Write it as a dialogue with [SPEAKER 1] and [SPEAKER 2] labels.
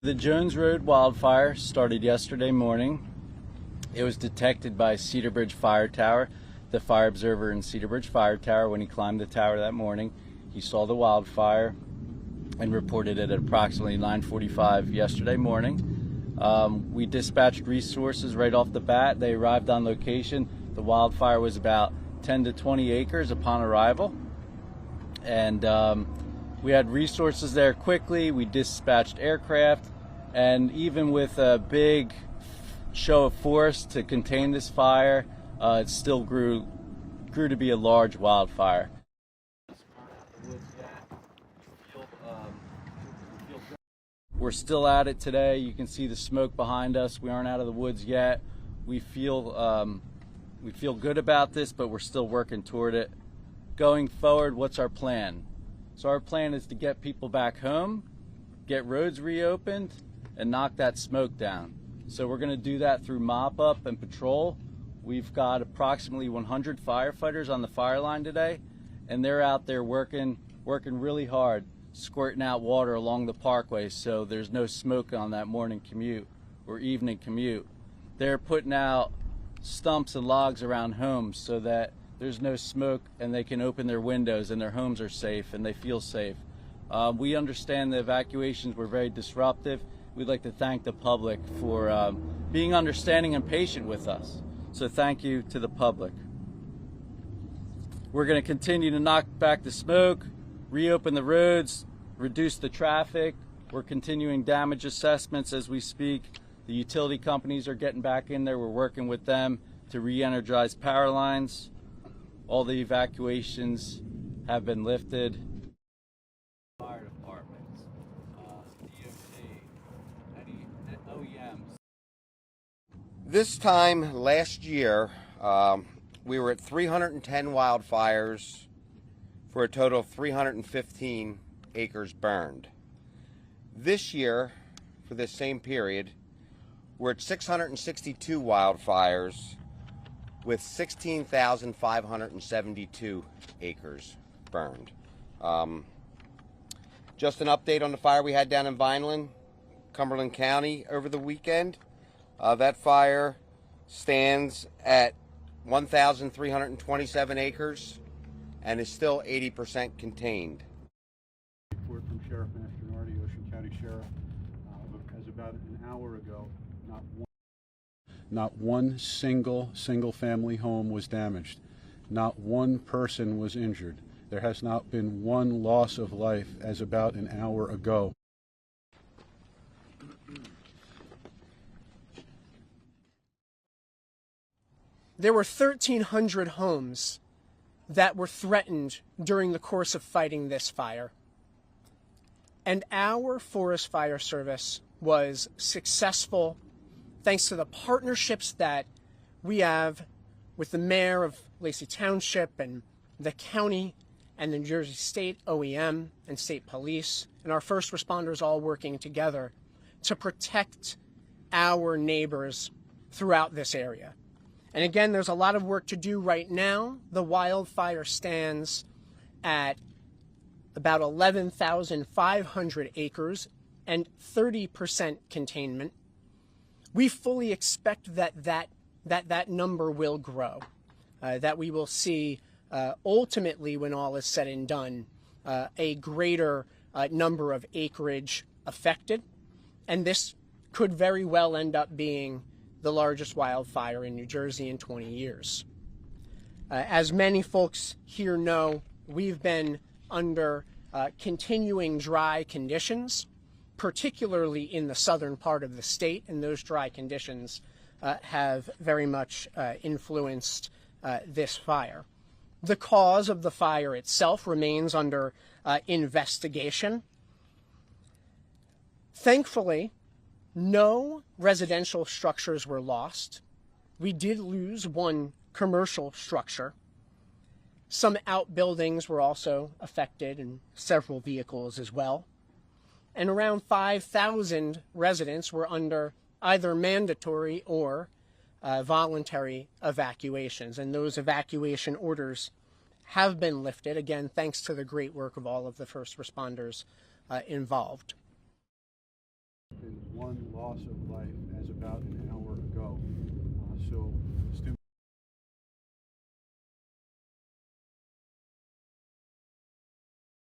[SPEAKER 1] The Jones Road wildfire started yesterday morning. It was detected by Cedar Bridge Fire Tower. The fire observer in Cedar Bridge Fire Tower, when he climbed the tower that morning, he saw the wildfire and reported it at approximately 9:45 yesterday morning. We dispatched resources right off the bat. They arrived on location. The wildfire was about 10 to 20 acres upon arrival. And we had resources there quickly. We dispatched aircraft, and even with a big show of force to contain this fire, it still grew to be a large wildfire. We're still at it today. You can see the smoke behind us. We aren't out of the woods yet. We feel good about this, but we're still working toward it. Going forward, what's our plan? So our plan is to get people back home, get roads reopened, and knock that smoke down. So we're going to do that through mop up and patrol. We've got approximately 100 firefighters on the fire line today, and they're out there working really hard, squirting out water along the parkway so there's no smoke on that morning commute or evening commute. They're putting out stumps and logs around homes so that there's no smoke and they can open their windows and their homes are safe and they feel safe. We understand the evacuations were very disruptive. We'd like to thank the public for being understanding and patient with us. So thank you to the public. We're going to continue to knock back the smoke, reopen the roads, reduce the traffic. We're continuing damage assessments as we speak. The utility companies are getting back in there. We're working with them to re-energize power lines. All the evacuations have been lifted. Fire departments, DOT, any OEMs.
[SPEAKER 2] This time last year, we were at 310 wildfires for a total of 315 acres burned. This year, for this same period, we're at 662 wildfires with 16,572 acres burned. Just an update on the fire we had down in Vineland, Cumberland County over the weekend. That fire stands at 1,327 acres and is still 80% contained.
[SPEAKER 3] Report from Sheriff Mastronardi, Ocean County Sheriff, as about an hour ago, not one single family home was damaged. Not one person was injured. There has not been one loss of life as about an hour ago.
[SPEAKER 4] There were 1,300 homes that were threatened during the course of fighting this fire. And our Forest Fire Service was successful thanks to the partnerships that we have with the mayor of Lacey Township and the county and the New Jersey State OEM and state police and our first responders all working together to protect our neighbors throughout this area. And again, there's a lot of work to do right now. The wildfire stands at about 11,500 acres and 30% containment. We fully expect that number will grow, that we will see ultimately, when all is said and done, a greater number of acreage affected. And this could very well end up being the largest wildfire in New Jersey in 20 years. As many folks here know, we've been under continuing dry conditions, particularly in the southern part of the state, and those dry conditions have very much influenced this fire. The cause of the fire itself remains under investigation. Thankfully, no residential structures were lost. We did lose one commercial structure. Some outbuildings were also affected and several vehicles as well. And around 5,000 residents were under either mandatory or voluntary evacuations. And those evacuation orders have been lifted, again, thanks to the great work of all of the first responders involved.
[SPEAKER 3] been one loss of life as about an hour